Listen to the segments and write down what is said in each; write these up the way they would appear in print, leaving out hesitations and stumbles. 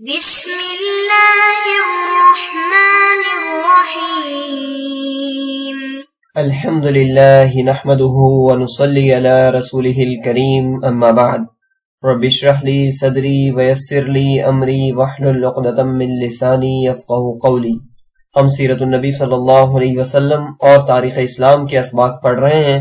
بسم اللہ الرحمن الرحیم الحمدللہ نحمده ونصلی علی رسوله الکریم اما بعد رب اشرح لی صدری ویسر لی امری واحلل عقدۃ من لسانی یفقهوا قولی۔ ہم سیرت النبی صلی اللہ علیہ وسلم اور تاریخ اسلام کے اسباق پڑھ رہے ہیں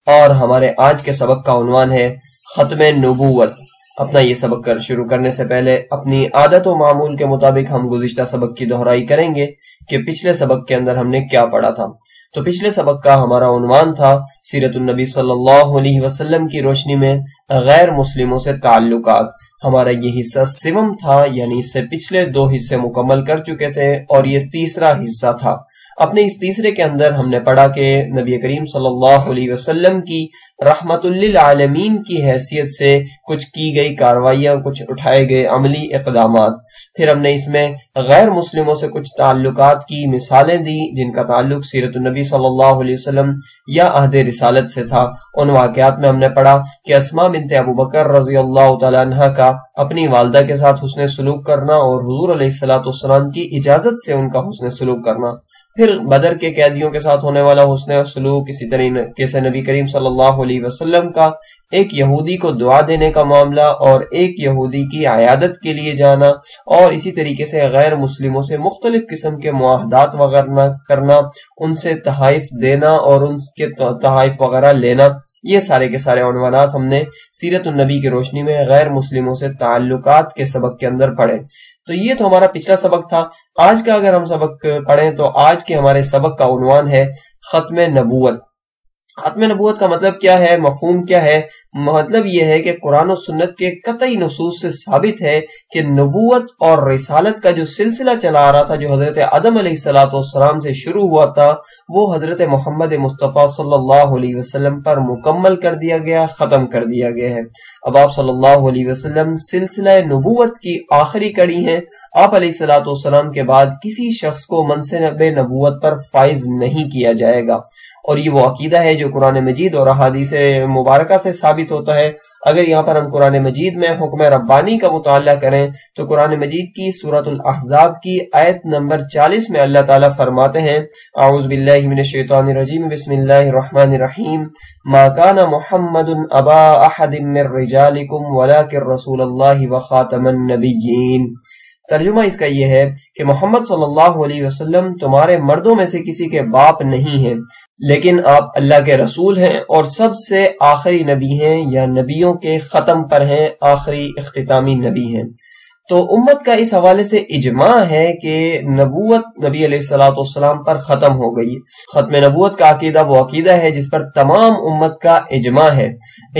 اور ہمارے آج کے سبق کا عنوان ہے ختم نبوت۔ اپنا یہ سبق شروع کرنے سے پہلے اپنی عادت و معمول کے مطابق ہم گزشتہ سبق کی دہرائی کریں گے کہ پچھلے سبق کے اندر ہم نے کیا پڑھا تھا۔ تو پچھلے سبق کا ہمارا عنوان تھا سیرت النبی صلی اللہ علیہ وسلم کی روشنی میں غیر مسلموں سے تعلقات۔ ہمارا یہ حصہ سوم تھا، یعنی اس سے پچھلے 2 حصے مکمل کر چکے تھے اور یہ تیسرا حصہ تھا۔ اپنے اس تیسرے کے اندر ہم نے پڑھا کہ نبی کریم صلی اللہ علیہ وسلم کی رحمت للعالمین کی حیثیت سے کچھ کی گئی کاروائیاں، کچھ اٹھائے گئے عملی اقدامات۔ پھر ہم نے اس میں غیر مسلموں سے کچھ تعلقات کی مثالیں دی جن کا تعلق سیرت النبی صلی اللہ علیہ وسلم یا عہد رسالت سے تھا۔ ان واقعات میں ہم نے پڑھا کہ اسماء بنت ابو بکر رضی اللہ تعالیٰ عنہ کا اپنی والدہ کے ساتھ حسن سلوک کرنا اور حضور علیہ السلام کی اجازت سے ان کا حسن سلوک کرنا، پھر بدر کے قیدیوں کے ساتھ ہونے والا حسن سلوک، اسی طریقے سے نبی کریم صلی اللہ علیہ وسلم کا ایک یہودی کو دعا دینے کا معاملہ اور ایک یہودی کی عیادت کے لیے جانا، اور اسی طریقے سے غیر مسلموں سے مختلف قسم کے معاہدات وغیرہ کرنا، ان سے تحائف دینا اور ان کے تحائف وغیرہ لینا۔ یہ سارے کے سارے عنوانات ہم نے سیرت النبی کی روشنی میں غیر مسلموں سے تعلقات کے سبق کے اندر پڑھے۔ تو یہ تو ہمارا پچھلا سبق تھا۔ آج کا اگر ہم سبق پڑھیں تو آج کے ہمارے سبق کا عنوان ہے ختم نبوت۔ ختم نبوت کا مطلب کیا ہے، مفہوم کیا ہے؟ مطلب یہ ہے کہ قرآن و سنت کے قطعی نصوص سے ثابت ہے کہ نبوت اور رسالت کا جو سلسلہ چلا آ رہا تھا، جو حضرت آدم علیہ السلام سے شروع ہوا تھا، وہ حضرت محمد مصطفیٰ صلی اللہ علیہ وسلم پر مکمل کر دیا گیا، ختم کر دیا گیا ہے۔ اب آپ صلی اللہ علیہ وسلم سلسلہ نبوت کی آخری کڑی ہیں۔ آپ علیہ السلام کے بعد کسی شخص کو منصب نبوت پر فائز نہیں کیا جائے گا، اور یہ وہ عقیدہ ہے جو قرآن مجید اور احادیث مبارکہ سے ثابت ہوتا ہے۔ اگر یہاں پر ہم قرآن مجید میں حکم ربانی کا مطالعہ کریں تو قرآن مجید کی سورۃ الاحزاب کی آیت نمبر 40 میں اللہ تعالیٰ فرماتے ہیں، اعوذ باللہ من الشیطان الرجیم، بسم اللہ الرحمن الرحیم، ما کان محمد ابا احد من رجالکم ولکن رسول اللہ وخاتم النبیین۔ ترجمہ اس کا یہ ہے کہ محمد صلی اللہ علیہ وسلم تمہارے مردوں میں سے کسی کے باپ نہیں ہیں، لیکن آپ اللہ کے رسول ہیں اور سب سے آخری نبی ہیں، یا نبیوں کے ختم پر ہیں، آخری اختتامی نبی ہیں۔ تو امت کا اس حوالے سے اجماع ہے کہ نبوت نبی علیہ السلام پر ختم ہو گئی۔ ختم نبوت کا عقیدہ وہ عقیدہ ہے جس پر تمام امت کا اجماع ہے۔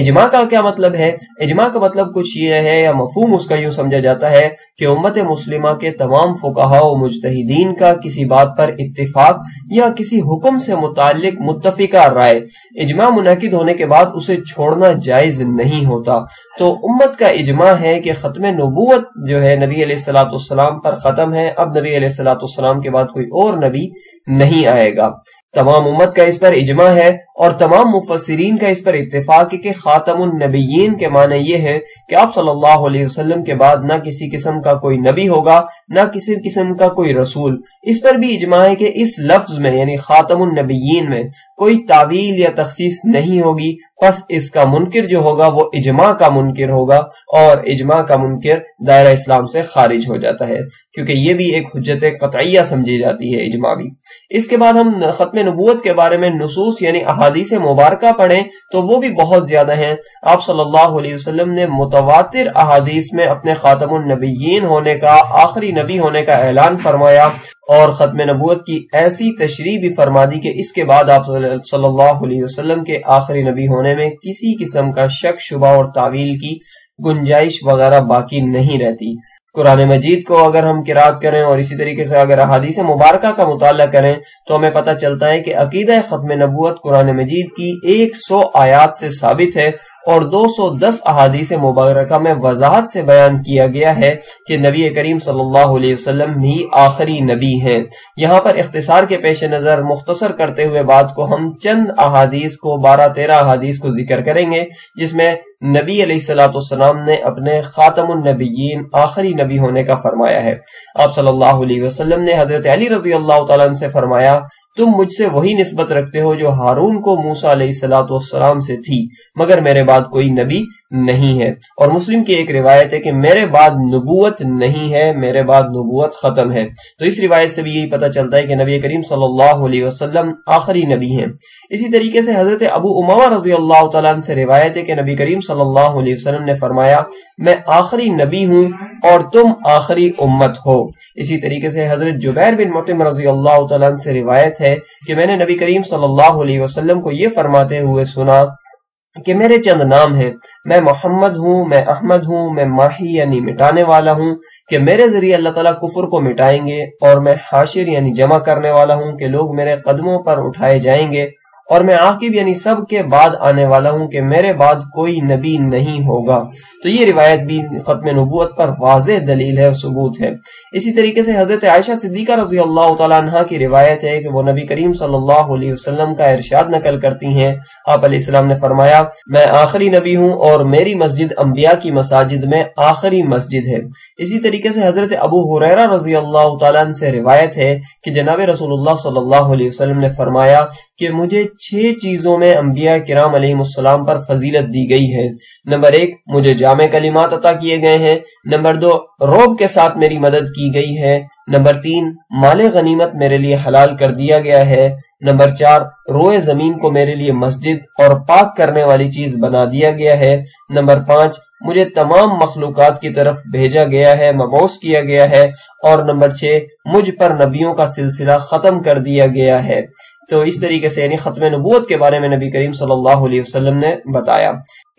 اجماع کا کیا مطلب ہے؟ اجماع کا مطلب کچھ یہ ہے، یا مفہوم اس کا یوں سمجھا جاتا ہے کہ امت مسلمہ کے تمام فقہاء و مجتہدین کا کسی بات پر اتفاق یا کسی حکم سے متعلق متفقہ رائے، اجماع منعقد ہونے کے بعد اسے چھوڑنا جائز نہیں ہوتا۔ تو امت کا اجماع ہے کہ ختم نبوت جو ہے نبی علیہ السلام پر ختم ہے، اب نبی علیہ السلام کے بعد کوئی اور نبی نہیں آئے گا۔ تمام امت کا اس پر اجماع ہے اور تمام مفسرین کا اس پر اتفاق ہے کہ خاتم النبیین کے معنی یہ ہے کہ آپ صلی اللہ علیہ وسلم کے بعد نہ کسی قسم کا کوئی نبی ہوگا، نہ کسی قسم کا کوئی رسول۔ اس پر بھی اجماع ہے کہ اس لفظ میں یعنی خاتم النبیین میں کوئی تعویل یا تخصیص نہیں ہوگی، پس اس کا منکر جو ہوگا وہ اجماع کا منکر ہوگا، اور اجماع کا منکر دائرہ اسلام سے خارج ہو جاتا ہے، کیونکہ یہ بھی ایک حجت قطعیہ سمجھی جاتی ہے اجماع بھی۔ اس کے بعد ہم ختم نبوت کے بارے میں نصوص یعنی احادیث مبارکہ پڑھیں تو وہ بھی بہت زیادہ ہیں۔ آپ صلی اللہ علیہ وسلم نے متواتر احادیث میں اپنے خاتم النبیین ہونے کا، آخری نبی ہونے کا اعلان فرمایا، اور ختم نبوت کی ایسی تشریح بھی فرما دی کہ اس کے بعد آپ صلی اللہ علیہ وسلم کے آخری نبی ہونے میں کسی قسم کا شک، شبہ اور تعویل کی گنجائش وغیرہ باقی نہیں رہتی۔ قرآن مجید کو اگر ہم قرات کریں اور اسی طریقے سے اگر احادیث مبارکہ کا مطالعہ کریں تو ہمیں پتہ چلتا ہے کہ عقیدہ ختم نبوت قرآن مجید کی 100 آیات سے ثابت ہے، اور 210 احادیث مبارکہ میں وضاحت سے بیان کیا گیا ہے کہ نبی کریم صلی اللہ علیہ وسلم ہی آخری نبی ہیں۔ یہاں پر اختصار کے پیش نظر مختصر کرتے ہوئے بات کو ہم چند احادیث کو 12-13 احادیث کو ذکر کریں گے، جس میں نبی علیہ السلام نے اپنے خاتم النبیین آخری نبی ہونے کا فرمایا ہے۔ آپ صلی اللہ علیہ وسلم نے حضرت علی رضی اللہ تعالیٰ عنہ سے فرمایا، تم مجھ سے وہی نسبت رکھتے ہو جو ہارون کو موسیٰ علیہ السلام سے تھی، مگر میرے بعد کوئی نبی نہیں ہے۔ اور مسلم کی ایک روایت ہے کہ میرے بعد نبوت نہیں ہے، میرے بعد نبوت ختم ہے۔ تو اس روایت سے بھی یہی پتہ چلتا ہے کہ نبی کریم صلی اللہ علیہ وسلم آخری نبی ہیں۔ اسی طریقے سے حضرت ابو امامہ رضی اللہ تعالیٰ عنہ سے روایت ہے کہ نبی کریم صلی اللہ علیہ وسلم نے فرمایا، میں آخری نبی ہوں اور تم آخری امت ہو۔ اسی طریقے سے حضرت جبیر بن مطعم رضی اللہ تعالیٰ عنہ سے روایت ہے کہ میں نے نبی کریم صلی اللہ علیہ وسلم کو یہ فرماتے ہوئے سنا کہ میرے چند نام ہیں، میں محمد ہوں، میں احمد ہوں، میں ماہی یعنی مٹانے والا ہوں، کہ میرے ذریعے اللہ تعالیٰ کفر کو مٹائیں گے، اور میں حاشر یعنی جمع کرنے والا ہوں کہ لوگ میرے قدموں پر اٹھائے جائیں گے، اور میں عاقب یعنی سب کے بعد آنے والا ہوں کہ میرے بعد کوئی نبی نہیں ہوگا۔ تو یہ روایت بھی ختم نبوت پر واضح دلیل ہے اور ثبوت ہے۔ اسی طریقے سے حضرت عائشہ صدیقہ رضی اللہ تعالیٰ عنہ کی روایت ہے کہ وہ نبی کریم صلی اللہ علیہ وسلم کا ارشاد نقل کرتی ہیں، آپ علیہ السلام نے فرمایا، میں آخری نبی ہوں اور میری مسجد انبیاء کی مساجد میں آخری مسجد ہے۔ اسی طریقے سے حضرت ابو ہریرہ رضی اللہ تعالیٰ عنہ سے روایت ہے کہ جناب رسول اللہ صلی اللہ علیہ وسلم نے فرمایا کہ مجھے 6 چیزوں میں انبیاء کرام علیہ السلام پر فضیلت دی گئی ہے۔ نمبر 1، مجھے جامع کلمات عطا کیے گئے ہیں۔ نمبر 2، رعب کے ساتھ میری مدد کی گئی ہے۔ نمبر 3، مال غنیمت میرے لیے حلال کر دیا گیا ہے۔ نمبر 4، روئے زمین کو میرے لیے مسجد اور پاک کرنے والی چیز بنا دیا گیا ہے۔ نمبر 5، مجھے تمام مخلوقات کی طرف بھیجا گیا ہے، مبعوث کیا گیا ہے۔ اور نمبر 6، مجھ پر نبیوں کا سلسلہ ختم کر دیا گیا ہے۔ تو اس طریقے سے یعنی ختم نبوت کے بارے میں نبی کریم صلی اللہ علیہ وسلم نے بتایا۔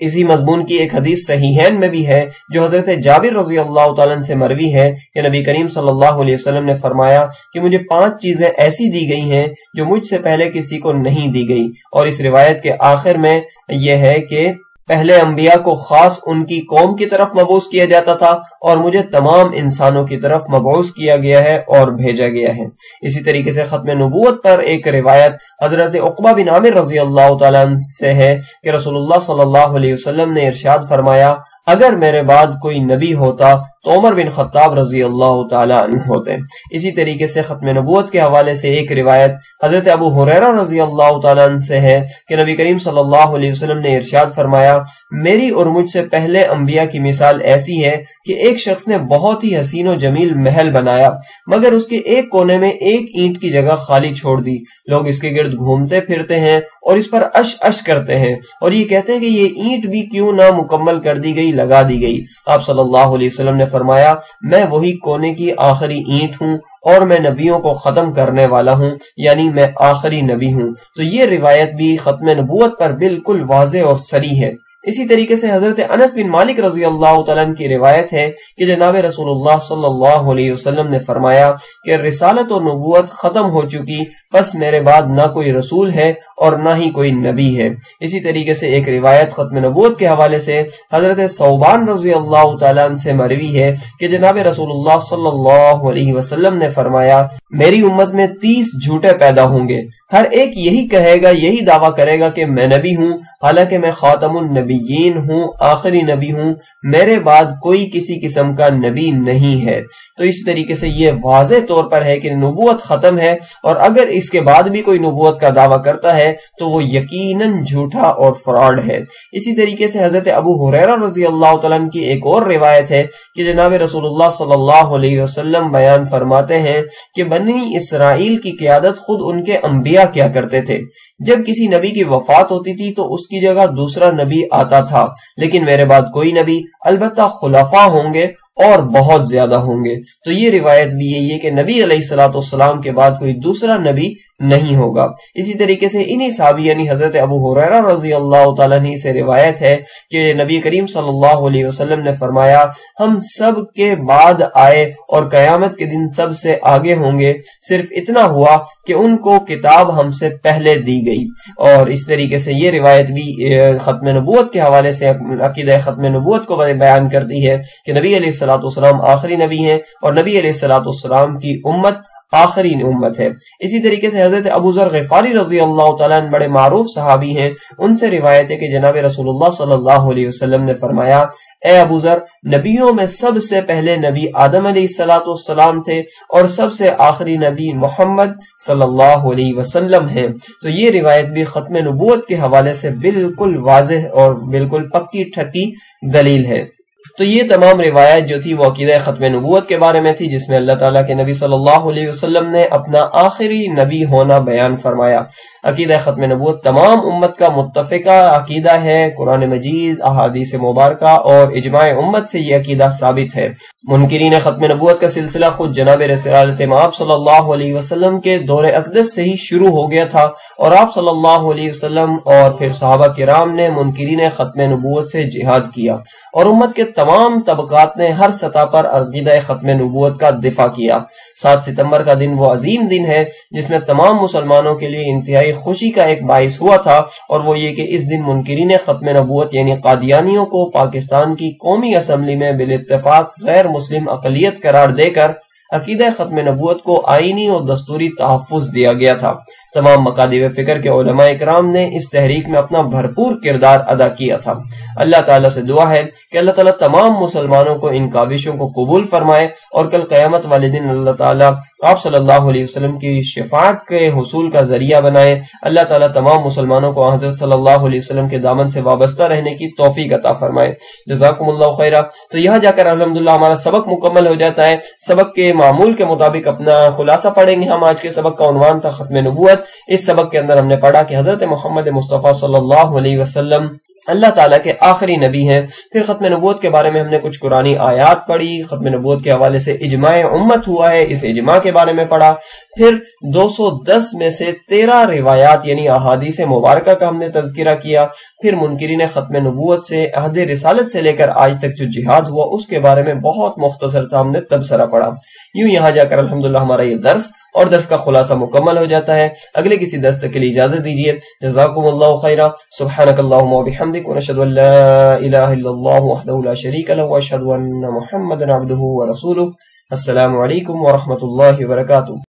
اسی مضمون کی ایک حدیث صحیحین میں بھی ہے جو حضرت جابر رضی اللہ تعالیٰ عنہ سے مروی ہے کہ نبی کریم صلی اللہ علیہ وسلم نے فرمایا کہ مجھے 5 چیزیں ایسی دی گئی ہیں جو مجھ سے پہلے کسی کو نہیں دی گئی۔ اور اس روایت کے آخر میں یہ ہے کہ پہلے انبیاء کو خاص ان کی قوم کی طرف مبعوث کیا جاتا تھا، اور مجھے تمام انسانوں کی طرف مبعوث کیا گیا ہے اور بھیجا گیا ہے۔ اسی طریقے سے ختم نبوت پر ایک روایت حضرت عقبہ بن عامر رضی اللہ تعالیٰ عنہ سے ہے کہ رسول اللہ صلی اللہ علیہ وسلم نے ارشاد فرمایا، اگر میرے بعد کوئی نبی ہوتا تو عمر بن خطاب رضی اللہ تعالیٰ عنہ ہوتے۔ اسی طریقے سے ختم نبوت کے حوالے سے ایک روایت حضرت ابو ہریرہ رضی اللہ تعالیٰ عنہ سے ہے کہ نبی کریم صلی اللہ علیہ وسلم نے ارشاد فرمایا، میری اور مجھ سے پہلے انبیاء کی مثال ایسی ہے کہ ایک شخص نے بہت ہی حسین و جمیل محل بنایا، مگر اس کے ایک کونے میں ایک اینٹ کی جگہ خالی چھوڑ دی۔ لوگ اس کے گرد گھومتے پھرتے ہیں اور اس پر اش اش کرتے ہیں اور یہ کہتے ہیں کہ یہ اینٹ بھی کیوں نہ مکمل کر دی گئی، لگا دی گئی۔ آپ صلی اللہ علیہ وسلم نے فرمایا، میں وہی کونے کی آخری اینٹ ہوں اور میں نبیوں کو ختم کرنے والا ہوں، یعنی میں آخری نبی ہوں۔ تو یہ روایت بھی ختم نبوت پر بالکل واضح اور صریح ہے۔ اسی طریقے سے حضرت انس بن مالک رضی اللہ تعالیٰ عنہ کی روایت ہے کہ جناب رسول اللہ صلی اللہ علیہ وسلم نے فرمایا کہ رسالت و نبوت ختم ہو چکی، پس میرے بعد نہ کوئی رسول ہے اور نہ ہی کوئی نبی ہے۔ اسی طریقے سے ایک روایت ختم نبوت کے حوالے سے حضرت ثوبان رضی اللہ تعالیٰ عنہ سے مروی ہے کہ جناب رسول اللہ صلی اللہ علیہ وسلم نے فرمایا، میری امت میں 30 جھوٹے پیدا ہوں گے، ہر ایک یہی کہے گا، یہی دعویٰ کرے گا کہ میں نبی ہوں، حالانکہ میں خاتم النبیین ہوں، آخری نبی ہوں، میرے بعد کوئی کسی قسم کا نبی نہیں ہے۔ تو اس طریقے سے یہ واضح طور پر ہے کہ نبوت ختم ہے، اور اگر اس کے بعد بھی کوئی نبوت کا دعویٰ کرتا ہے تو وہ یقیناً جھوٹا اور فراڈ ہے۔ اسی طریقے سے حضرت ابو ہریرہ رضی اللہ تعالیٰ عنہ کی ایک اور روایت ہے کہ جناب رسول اللہ صلی اللہ علیہ وسلم بیان فرماتے ہیں کہ بنی اسرائیل کی قیادت خود ان کے انبیاء کیا کرتے تھے۔ جب کسی نبی کی وفات ہوتی تھی تو اس کی جگہ دوسرا نبی آتا تھا، لیکن میرے بعد کوئی نبی، البتہ خلفاء ہوں گے اور بہت زیادہ ہوں گے۔ تو یہ روایت بھی یہی ہے کہ نبی علیہ السلام کے بعد کوئی دوسرا نبی نہیں ہوگا۔ اسی طریقے سے انہی صحابی یعنی حضرت ابو ہریرہ رضی اللہ تعالیٰ عنہ سے روایت ہے کہ نبی کریم صلی اللہ علیہ وسلم نے فرمایا ہم سب کے بعد آئے اور قیامت کے دن سب سے آگے ہوں گے، صرف اتنا ہوا کہ ان کو کتاب ہم سے پہلے دی گئی۔ اور اس طریقے سے یہ روایت بھی ختم نبوت کے حوالے سے عقیدہ ختم نبوت کو بیان کرتی ہے کہ نبی علیہ الصلوۃ والسلام آخری نبی ہیں اور نبی علیہ الصلوۃ والسلام کی امت آخری امت ہے۔ اسی طریقے سے حضرت ابو ذر غفاری رضی اللہ تعالیٰ عنہ بڑے معروف صحابی ہیں، ان سے روایت ہے کہ جناب رسول اللہ صلی اللہ علیہ وسلم نے فرمایا اے ابو ذر، نبیوں میں سب سے پہلے نبی آدم علیہ السلام تھے اور سب سے آخری نبی محمد صلی اللہ علیہ وسلم ہیں۔ تو یہ روایت بھی ختم نبوت کے حوالے سے بالکل واضح اور بالکل پکی ٹھکی دلیل ہے۔ تو یہ تمام روایت جو تھی وہ عقیدہ ختم نبوت کے بارے میں تھی، جس میں اللہ تعالیٰ کے نبی صلی اللہ علیہ وسلم نے اپنا آخری نبی ہونا بیان فرمایا۔ عقیدہ ختم نبوت تمام امت کا متفقہ عقیدہ ہے، قرآن مجید، احادیث مبارکہ اور اجماع امت سے یہ عقیدہ ثابت ہے۔ منکرین ختم نبوت کا سلسلہ خود جناب رسالت مآب صلی اللہ علیہ وسلم کے دور اقدس سے ہی شروع ہو گیا تھا، اور آپ صلی اللہ علیہ وسلم اور پھر صحابہ کرام نے منکرین ختم نبوت سے جہاد کیا، اور امت کے تمام طبقات نے ہر سطح پر عقیدہ ختم نبوت کا دفاع کیا۔ 7 ستمبر کا دن وہ عظیم دن ہے جس میں تمام مسلمانوں کے لیے انتہائی خوشی کا ایک باعث ہوا تھا، اور وہ یہ کہ اس دن منکرین ختم نبوت یعنی قادیانیوں کو پاکستان کی قومی اسمبلی میں بالاتفاق غیر مسلم اقلیت قرار دے کر عقیدہ ختم نبوت کو آئینی اور دستوری تحفظ دیا گیا تھا۔ تمام مکاتب فکر کے علماء اکرام نے اس تحریک میں اپنا بھرپور کردار ادا کیا تھا۔ اللہ تعالیٰ سے دعا ہے کہ اللہ تعالیٰ تمام مسلمانوں کو ان کاوشوں کو قبول فرمائے، اور کل قیامت والے دن اللہ تعالیٰ آپ صلی اللہ علیہ وسلم کی شفاعت کے حصول کا ذریعہ بنائے۔ اللہ تعالیٰ تمام مسلمانوں کو حضرت صلی اللہ علیہ وسلم کے دامن سے وابستہ رہنے کی توفیق عطا فرمائے۔ جزاکم اللہ خیرہ۔ تو یہاں جا کر الحمدللہ ہمارا سبق مکمل ہو جاتا ہے۔ سبق کے معمول کے مطابق اپنا خلاصہ پڑھیں گے ہم۔ آج کے سبق کا عنوان تھا ختم نبوت۔ اس سبق کے اندر ہم نے پڑھا کہ حضرت محمد مصطفیٰ صلی اللہ علیہ وسلم اللہ تعالیٰ کے آخری نبی ہیں۔ پھر ختم نبوت کے بارے میں ہم نے کچھ قرآنی آیات پڑھی، ختم نبوت کے حوالے سے اجماع امت ہوا ہے، اس اجماع کے بارے میں پڑھا۔ پھر 210 میں سے 13 روایات یعنی احادیث مبارکہ کا ہم نے تذکرہ کیا۔ پھر منکرین ختم نبوت سے عہد رسالت سے لے کر آج تک جو جہاد ہوا اس کے بارے میں بہت مختصر سا ہم نے تبصرہ پڑھا۔ یوں یہاں جا کر الحمدللہ ہمارا یہ درس اور درس کا خلاصہ مکمل ہو جاتا ہے۔ اگلے کسی درس تک کے لیے اجازت دیجیے۔ جزاکم اللہ خیرہ۔ سبحانک اللہم وبحمدک، ونشہد ان لا الہ الا اللہ وحدہ لا شریک لہ، واشہد ان محمدا عبدہ ورسولہ۔ السلام علیکم ورحمۃ اللہ وبرکاتہ۔